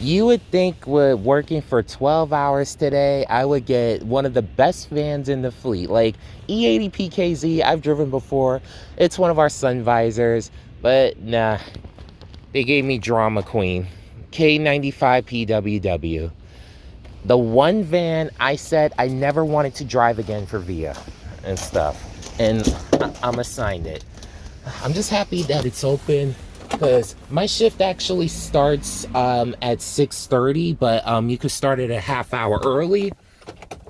You would think with working for 12 hours today, I would get one of the best vans in the fleet. Like E80 PKZ, I've driven before. It's one of our sun visors, but nah, they gave me Drama Queen. K95 PWW. The one van I said I never wanted to drive again for VIA and stuff. And I'm assigned it. I'm just happy that it's open because my shift actually starts at 6:30, but you could start it a half hour early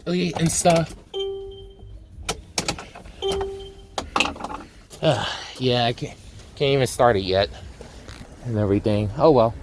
and stuff. Yeah, I can't even start it yet and everything. Oh well.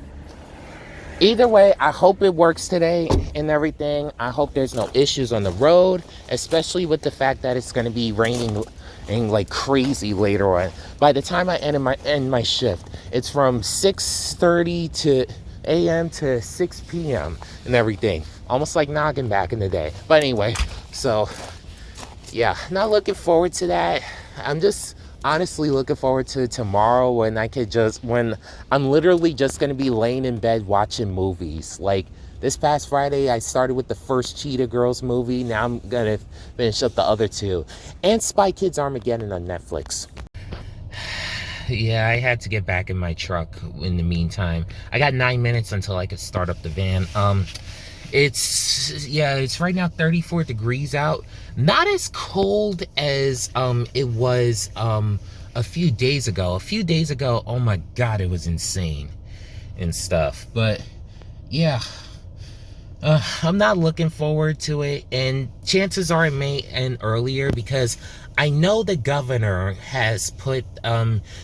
Either way, I hope it works today and everything. I hope there's no issues on the road, especially with the fact that it's going to be raining and like crazy later on. By the time I end my shift, it's from 6:30 to a.m. to 6 p.m. and everything. Almost like Noggin back in the day. But anyway, so yeah, not looking forward to that. I'm just honestly looking forward to tomorrow when when I'm literally just gonna be laying in bed watching movies. Like this past Friday, I started with the first Cheetah Girls movie. Now I'm gonna finish up the other two, and Spy Kids Armageddon on Netflix. Yeah, I had to get back in my truck in the meantime. I got 9 minutes until I could start up the van. It's right now 34 degrees out. Not as cold as it was a few days ago. A few days ago, oh my god, it was insane and stuff. But yeah, I'm not looking forward to it, and chances are it may end earlier because I know the governor has put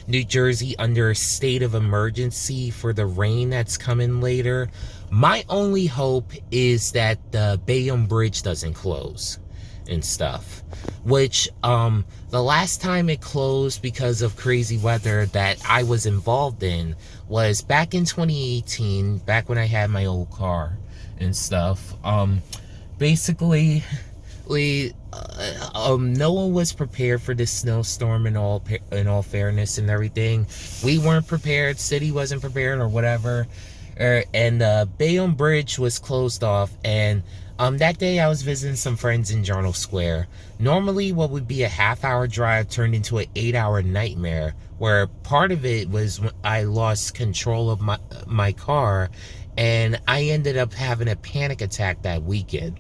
New Jersey under a state of emergency for the rain that's coming later. My only hope is that the Bayonne Bridge doesn't close and stuff, which the last time it closed because of crazy weather that I was involved in was back in 2018, back when I had my old car and stuff. Basically, no one was prepared for this snowstorm in all fairness and everything. We weren't prepared, city wasn't prepared or whatever. And Bayonne Bridge was closed off, and that day I was visiting some friends in Journal Square. Normally what would be a half-hour drive turned into an 8-hour nightmare, where part of it was when I lost control of my car, and I ended up having a panic attack that weekend.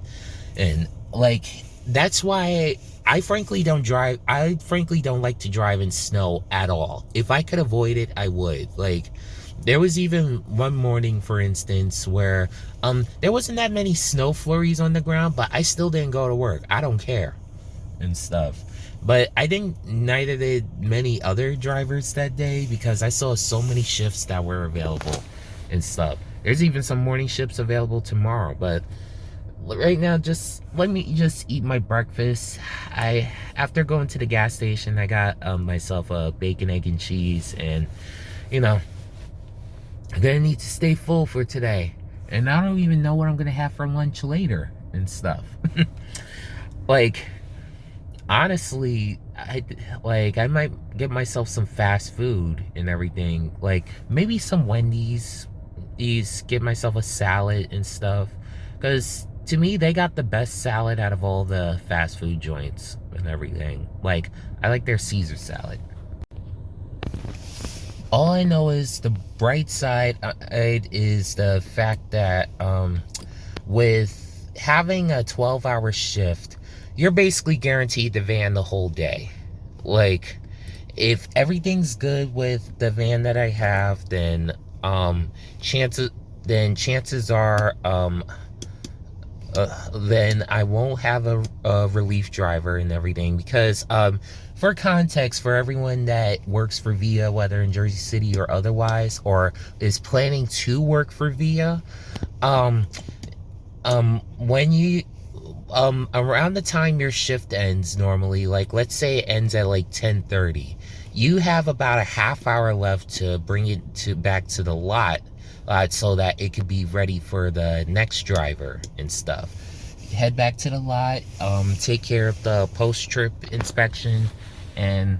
And like, that's why I frankly don't drive. I frankly don't like to drive in snow at all. If I could avoid it, I would. Like, there was even one morning, for instance, where there wasn't that many snow flurries on the ground, but I still didn't go to work. I don't care and stuff. But I think neither did many other drivers that day, because I saw so many shifts that were available and stuff. There's even some morning shifts available tomorrow, but right now, just let me just eat my breakfast. After going to the gas station, I got myself a bacon, egg, and cheese, and you know, I'm gonna need to stay full for today. And I don't even know what I'm gonna have for lunch later and stuff. Like, honestly, I might get myself some fast food and everything. Like, maybe some Wendy's. Get myself a salad and stuff. Because to me, they got the best salad out of all the fast food joints and everything. Like, I like their Caesar salad. All I know is the bright side is the fact that with having a 12-hour shift, you're basically guaranteed the van the whole day. Like, if everything's good with the van that I have, then chances are then I won't have a relief driver and everything, because for context, for everyone that works for VIA, whether in Jersey City or otherwise, or is planning to work for VIA, when you around the time your shift ends, normally, like let's say it ends at like 10:30, you have about a half hour left to bring it back to the lot, so that it could be ready for the next driver and stuff. Head back to the lot, take care of the post-trip inspection, and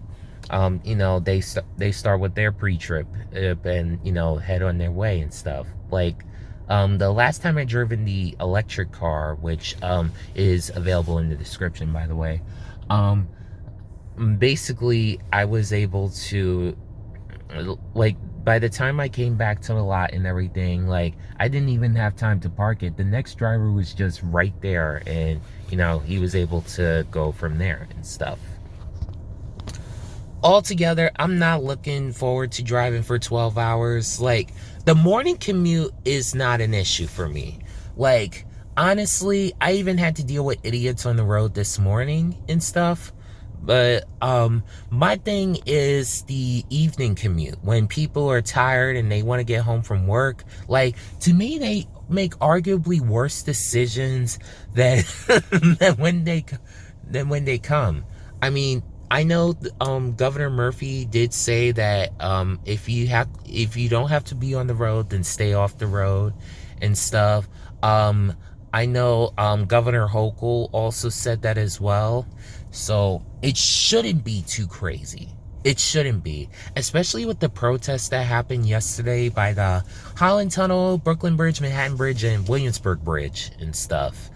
you know, they start with their pre-trip and you know, head on their way and stuff. Like, The last time I driven the electric car, which is available in the description, by the way, basically I was able to, like, by the time I came back to the lot and everything, like, I didn't even have time to park it. The next driver was just right there, and he was able to go from there and stuff. Altogether, I'm not looking forward to driving for 12 hours. Like, the morning commute is not an issue for me. Like, honestly, I even had to deal with idiots on the road this morning and stuff. But my thing is the evening commute, when people are tired and they want to get home from work. Like, to me, they make arguably worse decisions than when they come. I mean, I know Governor Murphy did say that if you don't have to be on the road, then stay off the road and stuff. I know Governor Hochul also said that as well. So it shouldn't be too crazy. It shouldn't be, especially with the protests that happened yesterday by the Holland Tunnel, Brooklyn Bridge, Manhattan Bridge, and Williamsburg Bridge and stuff.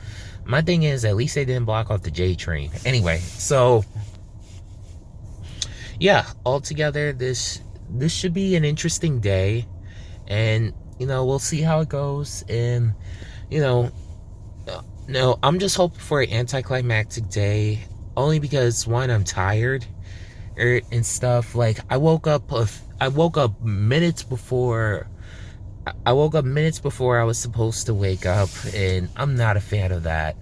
My thing is, at least they didn't block off the J train. Anyway, so yeah, altogether, this should be an interesting day, and we'll see how it goes. And no, I'm just hoping for an anticlimactic day, only because, one, I'm tired and stuff. Like, I woke up minutes before I was supposed to wake up, and I'm not a fan of that.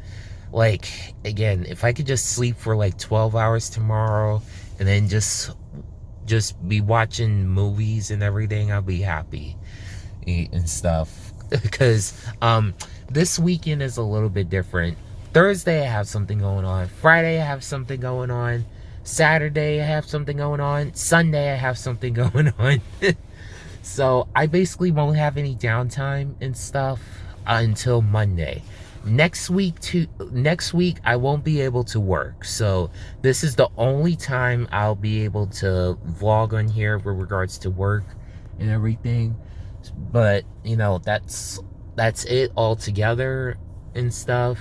Like, again, if I could just sleep for like 12 hours tomorrow and then just be watching movies and everything, I'll be happy and stuff. Because this weekend is a little bit different. Thursday I have something going on. Friday I have something going on. Saturday I have something going on. Sunday I have something going on. So I basically won't have any downtime and stuff until Monday. Next week I won't be able to work, so this is the only time I'll be able to vlog on here with regards to work and everything. But that's it altogether and stuff.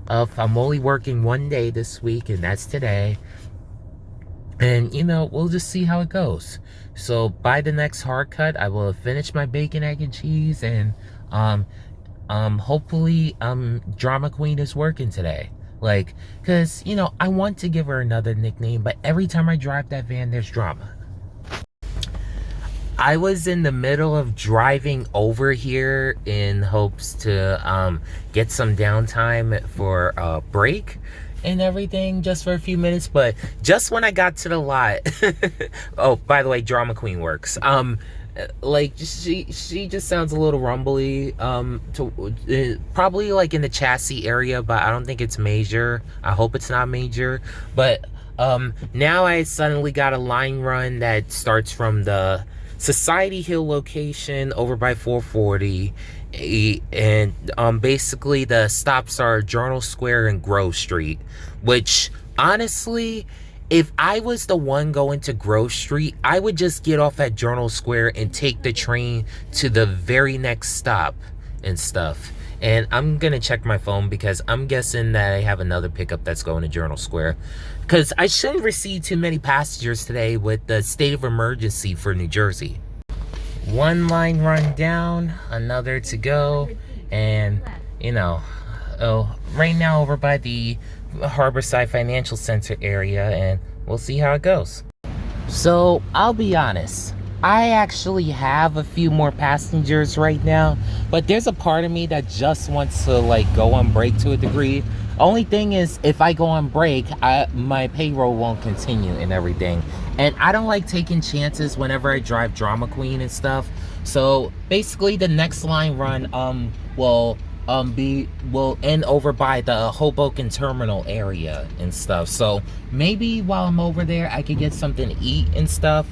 I'm only working one day this week, and that's today. And we'll just see how it goes. So by the next hard cut, I will have finished my bacon, egg, and cheese, and hopefully Drama Queen is working today. Like, because I want to give her another nickname, but every time I drive that van, there's drama. I was in the middle of driving over here in hopes to get some downtime for a break and everything, just for a few minutes. But just when I got to the lot, oh, by the way, Drama Queen works. Like, she just sounds a little rumbly, probably like in the chassis area, but I don't think it's major. I hope it's not major. But now I suddenly got a line run that starts from the Society Hill location over by 440, and basically the stops are Journal Square and Grove Street, which honestly, if I was the one going to Grove Street, I would just get off at Journal Square and take the train to the very next stop and stuff. And I'm going to check my phone, because I'm guessing that I have another pickup that's going to Journal Square. Because I shouldn't receive too many passengers today with the state of emergency for New Jersey. One line run down, another to go. And, right now over by the Harborside Financial Center area, and we'll see how it goes. So I'll be honest, I actually have a few more passengers right now, but there's a part of me that just wants to like go on break to a degree. Only thing is, if I go on break, my payroll won't continue and everything, and I don't like taking chances whenever I drive Drama Queen and stuff. So basically the next line run will end over by the Hoboken Terminal area and stuff. So maybe while I'm over there, I could get something to eat and stuff.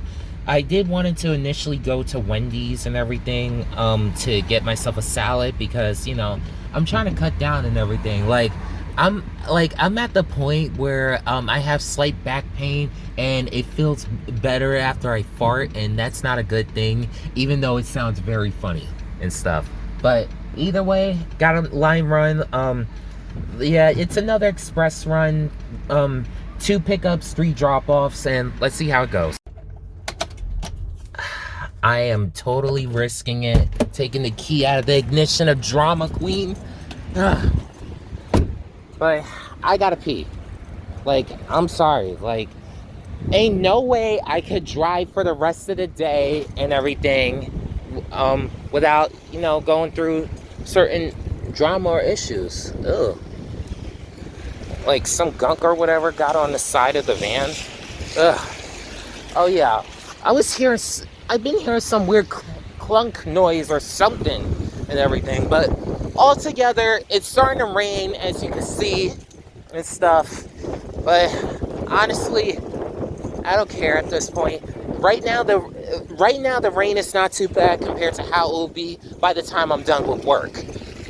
I did wanted to initially go to Wendy's and everything to get myself a salad, because I'm trying to cut down and everything. I'm at the point where I have slight back pain, and it feels better after I fart, and that's not a good thing, even though it sounds very funny and stuff. But either way, got a line run. Yeah, it's another express run. 2 pickups, 3 drop-offs, and let's see how it goes. I am totally risking it, taking the key out of the ignition of Drama Queen. But I gotta pee. Like, I'm sorry. Like, ain't no way I could drive for the rest of the day and everything without, going through certain drama or issues. Ugh. Like some gunk or whatever got on the side of the van. Ugh. Oh yeah, I've been hearing some weird clunk noise or something and everything, but altogether it's starting to rain, as you can see, and stuff. But honestly, I don't care at this point. Right now the rain is not too bad compared to how it will be by the time I'm done with work.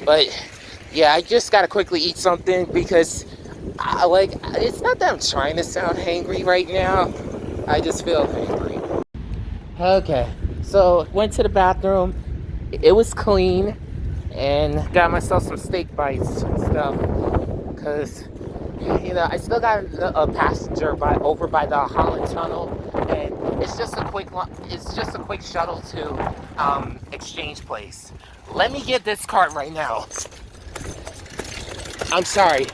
But yeah, I just gotta quickly eat something because it's not that I'm trying to sound hangry right now. I just feel hangry. Okay, so went to the bathroom. It was clean, and got myself some steak bites and stuff. Cause I still got a passenger over by the Holland Tunnel, and it's just a quick shuttle to Exchange Place. Let me get this cart right now. I'm sorry.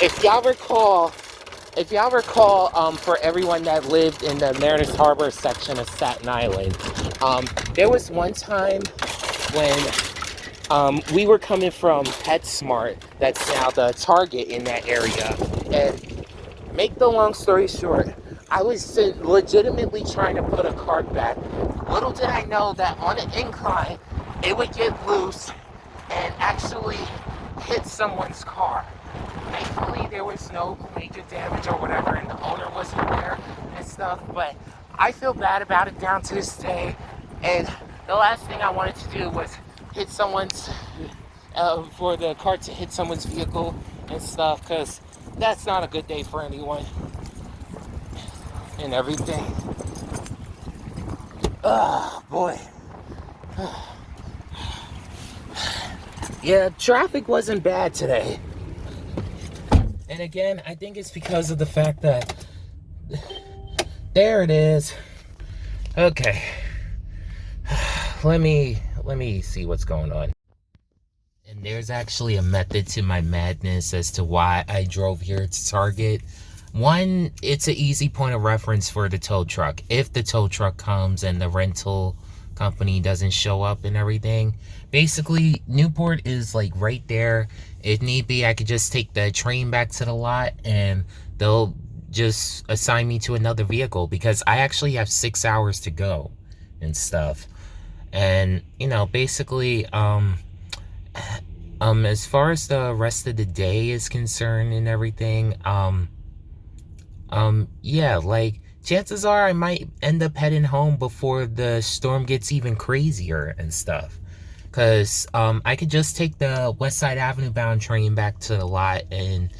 If y'all recall, for everyone that lived in the Mariners Harbor section of Staten Island, there was one time when we were coming from PetSmart, that's now the Target in that area, and make the long story short, I was legitimately trying to put a cart back. Little did I know that on an incline, it would get loose and actually hit someone's car. Thankfully, there was no major damage or whatever, and the owner wasn't there and stuff, but I feel bad about it down to this day, and the last thing I wanted to do was hit for the cart to hit someone's vehicle and stuff, because that's not a good day for anyone and everything. Oh, boy. Yeah, traffic wasn't bad today. And again, I think it's because of the fact that there it is. Okay. Let me see what's going on. And there's actually a method to my madness as to why I drove here to Target. One, it's an easy point of reference for the tow truck. If the tow truck comes and the rental company doesn't show up and everything, basically Newport is like right there. If need be, I could just take the train back to the lot and they'll just assign me to another vehicle, because I actually have 6 hours to go and stuff. And basically as far as the rest of the day is concerned and everything, yeah, like chances are I might end up heading home before the storm gets even crazier and stuff. Because I could just take the West Side Avenue bound train back to the lot, and,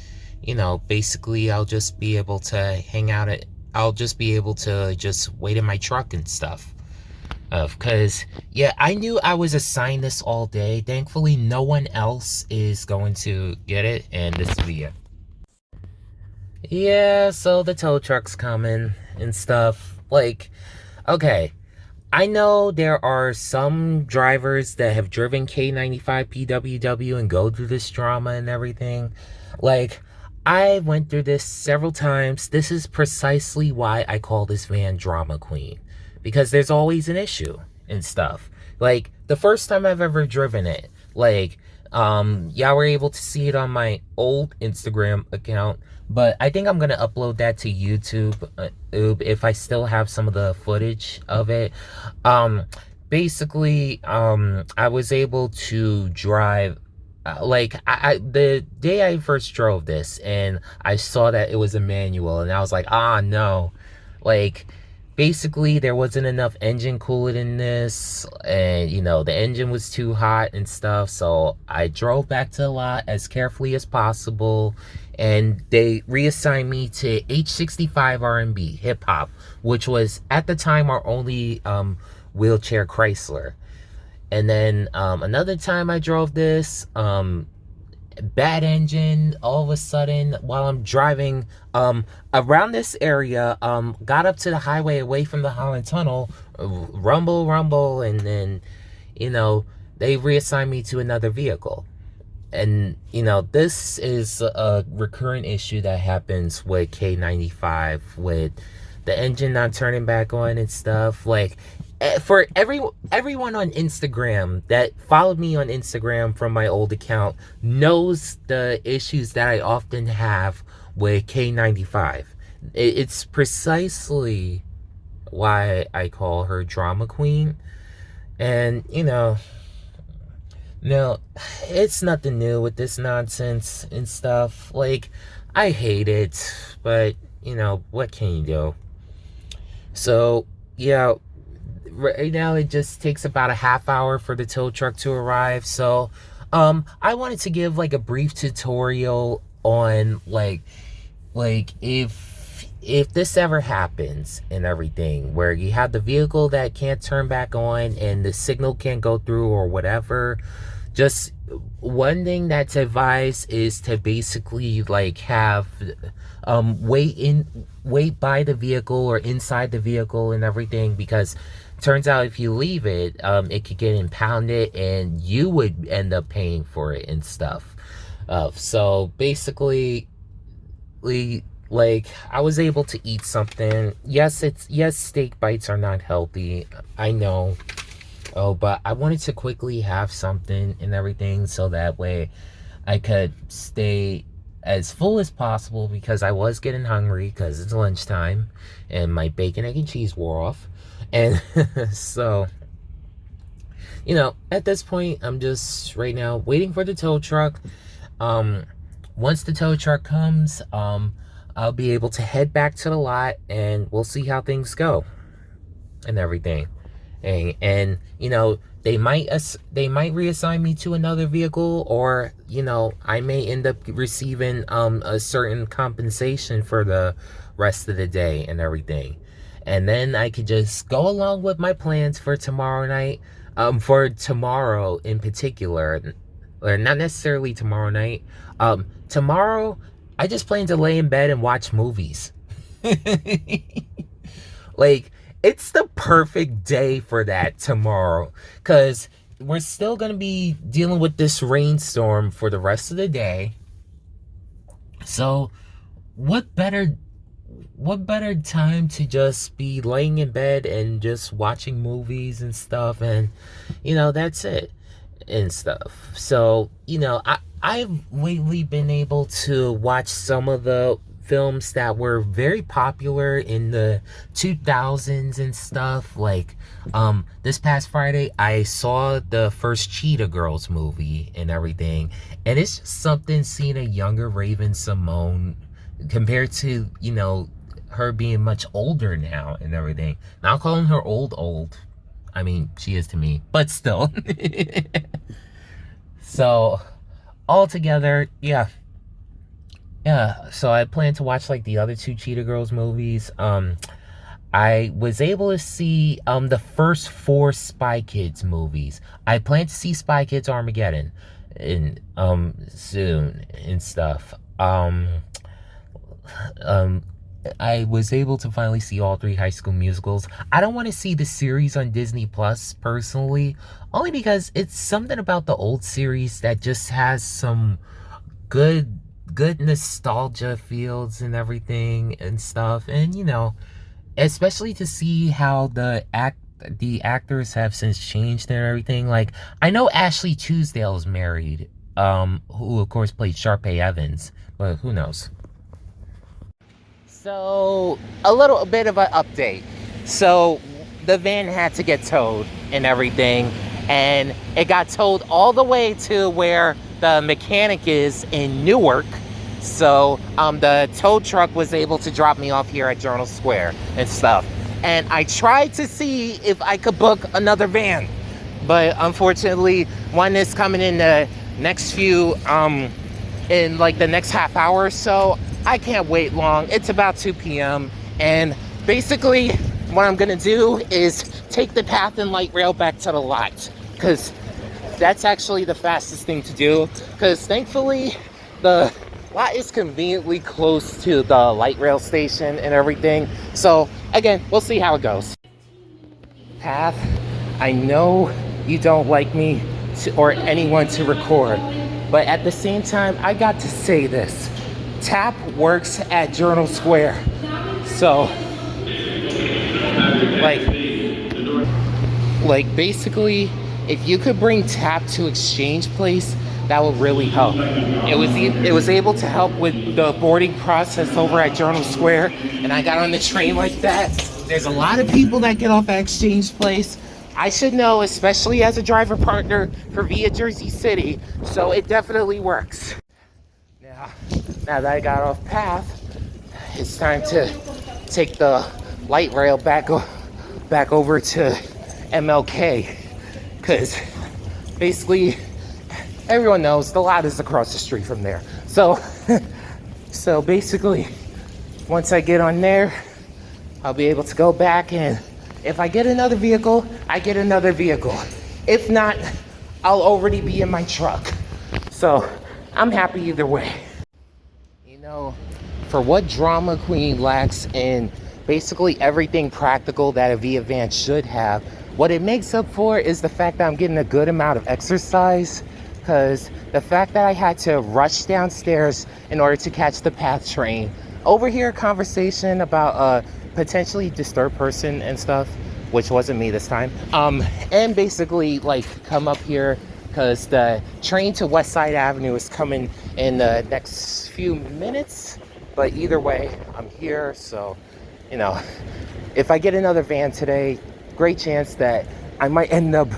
basically I'll just be able to I'll just be able to just wait in my truck and stuff. Because, yeah, I knew I was assigned this all day. Thankfully, no one else is going to get it, and this will be it. Yeah, so the tow truck's coming and stuff. Like, okay, I know there are some drivers that have driven K95 PWW and go through this drama and everything. Like, I went through this several times. This is precisely why I call this van Drama Queen. Because there's always an issue and stuff. Like, the first time I've ever driven it, like, y'all were able to see it on my old Instagram account, but I think I'm gonna upload that to YouTube if I still have some of the footage of it. Basically, I was able to drive, the day I first drove this, and I saw that it was a manual, and I was like, ah, no. Like, basically, there wasn't enough engine coolant in this, and, the engine was too hot and stuff, so I drove back to the lot as carefully as possible, and they reassigned me to H65 R&B, hip-hop, which was, at the time, our only wheelchair Chrysler. And then another time I drove this, bad engine. All of a sudden, while I'm driving around this area, got up to the highway away from the Holland Tunnel, rumble, and then, they reassigned me to another vehicle. And, this is a recurrent issue that happens with K95, with the engine not turning back on and stuff. Like, for everyone on Instagram that followed me on Instagram from my old account knows the issues that I often have with K95. It's precisely why I call her drama queen. And, no, it's nothing new with this nonsense and stuff. Like, I hate it, but, what can you do? So, yeah, right now it just takes about a half hour for the tow truck to arrive. So, I wanted to give, like, a brief tutorial on, like, if this ever happens and everything, where you have the vehicle that can't turn back on and the signal can't go through or whatever, just one thing that's advised is to basically, like, have wait by the vehicle or inside the vehicle and everything, because turns out if you leave it, it could get impounded and you would end up paying for it and stuff. So basically, like, I was able to eat something. Yes, steak bites are not healthy, I know. But I wanted to quickly have something and everything, so that way I could stay as full as possible, because I was getting hungry because it's lunchtime and my bacon, egg, and cheese wore off. And so, at this point, I'm just right now waiting for the tow truck. Once the tow truck comes, I'll be able to head back to the lot and we'll see how things go and everything. And they might reassign me to another vehicle, or I may end up receiving a certain compensation for the rest of the day and everything. And then I could just go along with my plans for tomorrow night, for tomorrow in particular, or not necessarily tomorrow night. Tomorrow I just plan to lay in bed and watch movies. Like, it's the perfect day for that tomorrow, because we're still going to be dealing with this rainstorm for the rest of the day. So what better time to just be laying in bed and just watching movies and stuff, and that's it and stuff. So I've lately been able to watch some of the films that were very popular in the 2000s and stuff. Like, this past Friday, I saw the first Cheetah Girls movie and everything. And it's just something seeing a younger Raven-Symoné compared to, her being much older now and everything. Not calling her old. I mean, she is to me, but still. So, altogether, yeah, so I plan to watch, like, the other two Cheetah Girls movies. I was able to see the first 4 Spy Kids movies. I plan to see Spy Kids Armageddon in soon and stuff. I was able to finally see all 3 High School Musicals. I don't want to see the series on Disney Plus personally, only because it's something about the old series that just has some good nostalgia feels and everything and stuff. And especially to see how the actors have since changed and everything. Like, I know Ashley Tisdale's married, who of course played Sharpay Evans, but who knows. So, a little bit of an update. So, the van had to get towed and everything, and it got towed all the way to where the mechanic is in Newark. So, the tow truck was able to drop me off here at Journal Square and stuff. And I tried to see if I could book another van, but unfortunately, one is coming in the next few, in like the next half hour or so. I can't wait long. It's about 2 p.m. And basically, what I'm gonna do is take the Path and Light Rail back to the lot because that's actually the fastest thing to do, because thankfully the lot is conveniently close to the light rail station and everything. So again, we'll see how it goes. Path, I know you don't like me or anyone to record, but at the same time, I got to say this. TAP works at Journal Square. So, like basically, if you could bring TAP to Exchange Place, that would really help. It was able to help with the boarding process over at Journal Square, and I got on the train like that. There's a lot of people that get off at Exchange Place. I should know, especially as a driver partner for Via Jersey City, so it definitely works. Now that I got off path, it's time to take the light rail back over to MLK, because basically everyone knows the lot is across the street from there. So basically, once I get on there, I'll be able to go back, and if I get another vehicle, I get another vehicle. If not, I'll already be in my truck. So I'm happy either way. You know, for what Drama Queen lacks in basically everything practical that a Via van should have, what it makes up for is the fact that I'm getting a good amount of exercise, because the fact that I had to rush downstairs in order to catch the PATH train, overhear a conversation about a potentially disturbed person and stuff, which wasn't me this time, and basically like come up here because the train to West Side Avenue is coming in the next few minutes. But either way, I'm here. So, you know, if I get another van today, great chance that I might end up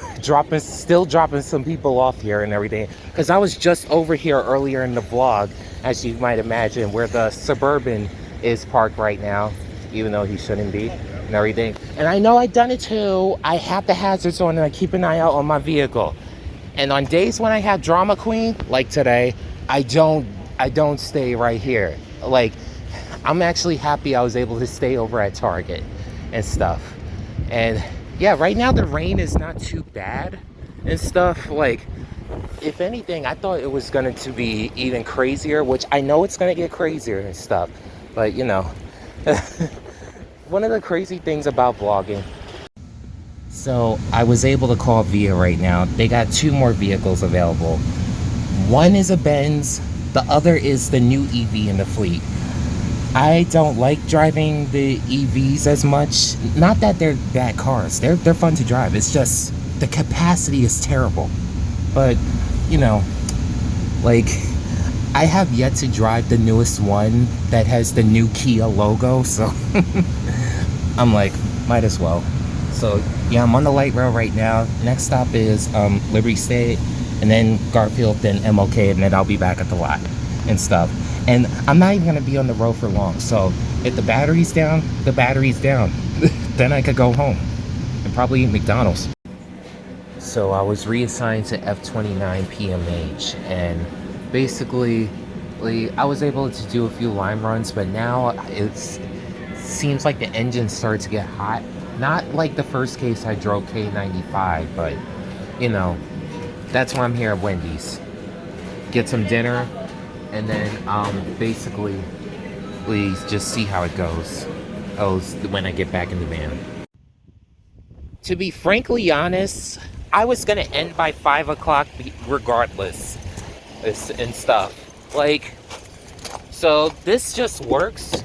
still dropping some people off here and everything, because I was just over here earlier in the vlog, as you might imagine, where the Suburban is parked right now, even though he shouldn't be and everything. And I know I've done it too. I have the hazards on and I keep an eye out on my vehicle. And on days when I have Drama Queen, like today, I don't stay right here. Like, I'm actually happy I was able to stay over at Target and stuff. And yeah, right now the rain is not too bad and stuff. Like, if anything, I thought it was going to be even crazier, which I know it's going to get crazier and stuff. But, you know, one of the crazy things about vlogging. So I was able to call Via right now. They got 2 more vehicles available. One is a Benz, the other is the new EV in the fleet. I don't like driving the EVs as much. Not that they're bad cars. They're fun to drive. It's just the capacity is terrible. But, you know, like, I have yet to drive the newest one that has the new Kia logo, so I'm like, might as well. So yeah, I'm on the light rail right now. Next stop is Liberty State, and then Garfield, then MLK, and then I'll be back at the lot and stuff. And I'm not even gonna be on the road for long, so if the battery's down, the battery's down. Then I could go home and probably eat McDonald's. So I was reassigned to F29 PMH, and basically I was able to do a few line runs, but now it seems like the engine started to get hot. Not like the first case I drove K95, but you know, that's why I'm here at Wendy's. Get some dinner, and then basically we just see how it goes when I get back in the van. To be frankly honest, I was gonna end by 5 o'clock regardless and stuff. Like, so this just works.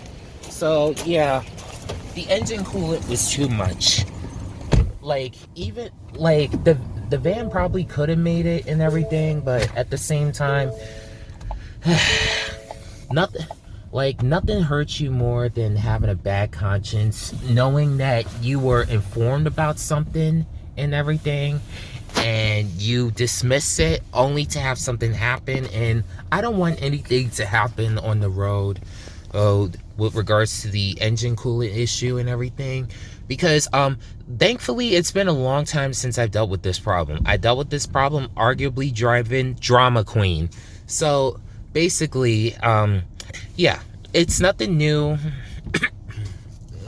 So yeah, the engine coolant was too much. Like, even like the van probably could have made it and everything, but at the same time, nothing hurts you more than having a bad conscience, knowing that you were informed about something and everything, and you dismiss it only to have something happen. And I don't want anything to happen on the road with regards to the engine coolant issue and everything, because thankfully it's been a long time since I've dealt with this problem. I dealt with this problem arguably driving Drama Queen. So basically, yeah, it's nothing new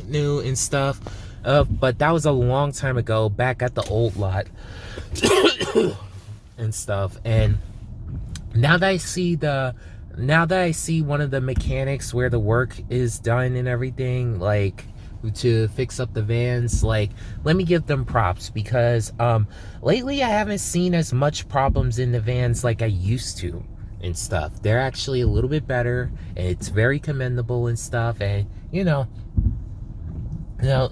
and stuff, but that was a long time ago, back at the old lot. and stuff. And now that I see one of the mechanics where the work is done and everything, like to fix up the vans, like, let me give them props, because lately I haven't seen as much problems in the vans like I used to and stuff. They're actually a little bit better, and it's very commendable and stuff. And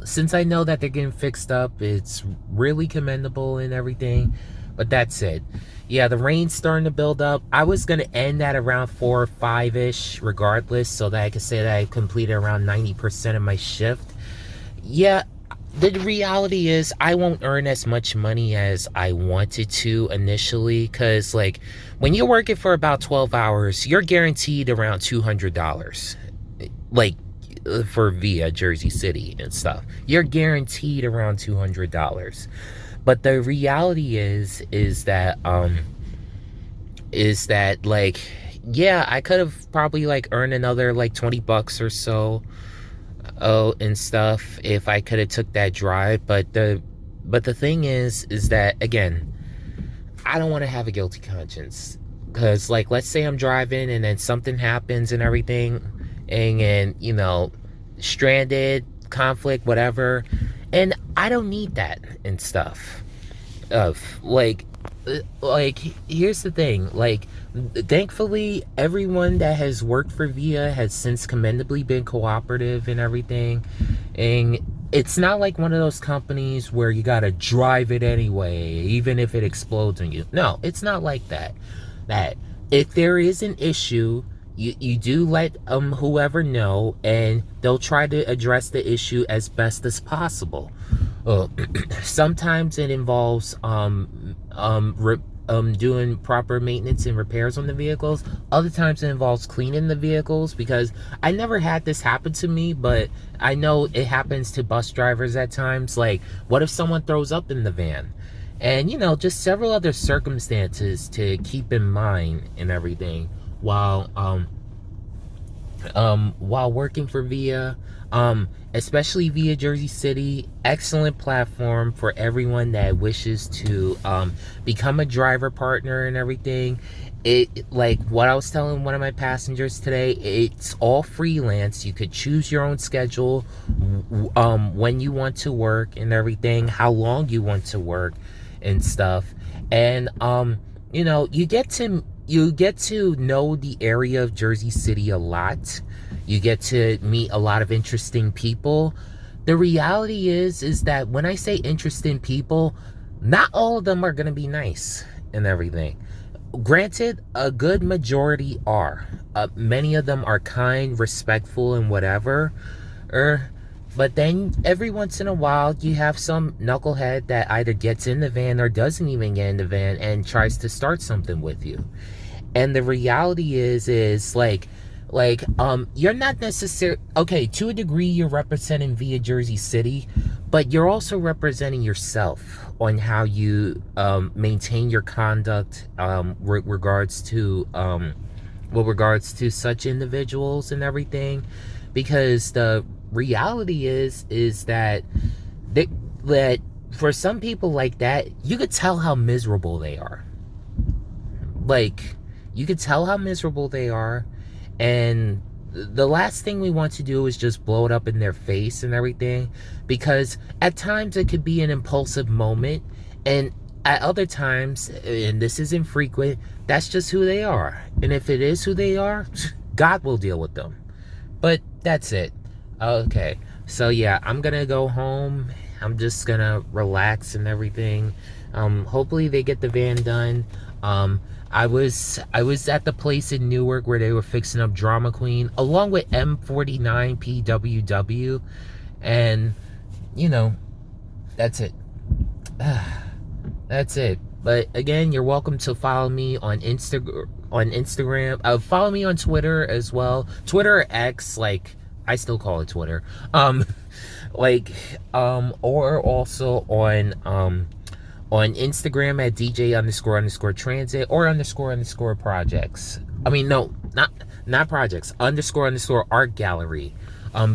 since I know that they're getting fixed up, it's really commendable and everything. But that's it. Yeah, the rain's starting to build up. I was going to end at around 4 or 5-ish regardless, so that I could say that I completed around 90% of my shift. Yeah, the reality is I won't earn as much money as I wanted to initially, because, like, when you're working for about 12 hours, you're guaranteed around $200. Like, for via Jersey City and stuff. You're guaranteed around $200. But the reality is that like, yeah, I could have probably like earned another like $20 or so and stuff if I could have took that drive. But the thing is that, again, I don't want to have a guilty conscience, because, like, let's say I'm driving and then something happens and everything, and stranded, conflict, whatever, and I don't need that and stuff. Like, here's the thing, like, thankfully everyone that has worked for VIA has since commendably been cooperative and everything, and it's not like one of those companies where you gotta drive it anyway even if it explodes on you. No, it's not like that. That if there is an issue, you do let whoever know, and they'll try to address the issue as best as possible. Sometimes it involves doing proper maintenance and repairs on the vehicles. Other times it involves cleaning the vehicles, because I never had this happen to me, but I know it happens to bus drivers at times. Like, what if someone throws up in the van? And just several other circumstances to keep in mind and everything while working for VIA, especially VIA Jersey City. Excellent platform for everyone that wishes to become a driver partner and everything. It, like what I was telling one of my passengers today, it's all freelance. You could choose your own schedule, when you want to work and everything, how long you want to work and stuff. And you get to know the area of Jersey City a lot. You get to meet a lot of interesting people. The reality is that when I say interesting people, not all of them are going to be nice and everything. Granted, a good majority are. Many of them are kind, respectful, and whatever. But then every once in a while, you have some knucklehead that either gets in the van or doesn't even get in the van and tries to start something with you. And the reality is like you're not necessarily, okay, to a degree you're representing VIA Jersey City, but you're also representing yourself on how you maintain your conduct with regards to such individuals and everything. Because the reality is that for some people like that, you could tell how miserable they are. Like, you could tell how miserable they are, and the last thing we want to do is just blow it up in their face and everything, because at times it could be an impulsive moment, and at other times, and this isn't frequent, that's just who they are. And if it is who they are, God will deal with them. But that's it. Okay, so yeah, I'm gonna go home. I'm just gonna relax and everything. Hopefully they get the van done. I was at the place in Newark where they were fixing up Drama Queen along with M49 PWW, and that's it. That's it. But again, you're welcome to follow me on Instagram. Follow me on Twitter as well. Twitter or X, like I still call it Twitter. Or also on Instagram at DJ__transit or __projects. I mean, no, not projects, __art gallery.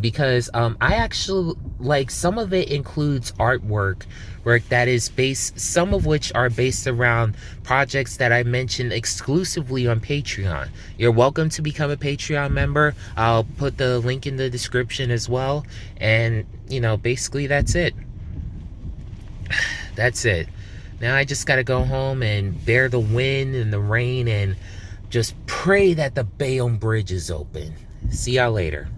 because I actually like some of it includes artwork work that is based, some of which are based around projects that I mentioned exclusively on Patreon. You're welcome to become a Patreon member. I'll put the link in the description as well. And basically that's it. That's it. Now I just gotta go home and bear the wind and the rain and just pray that the Bayonne Bridge is open. See y'all later.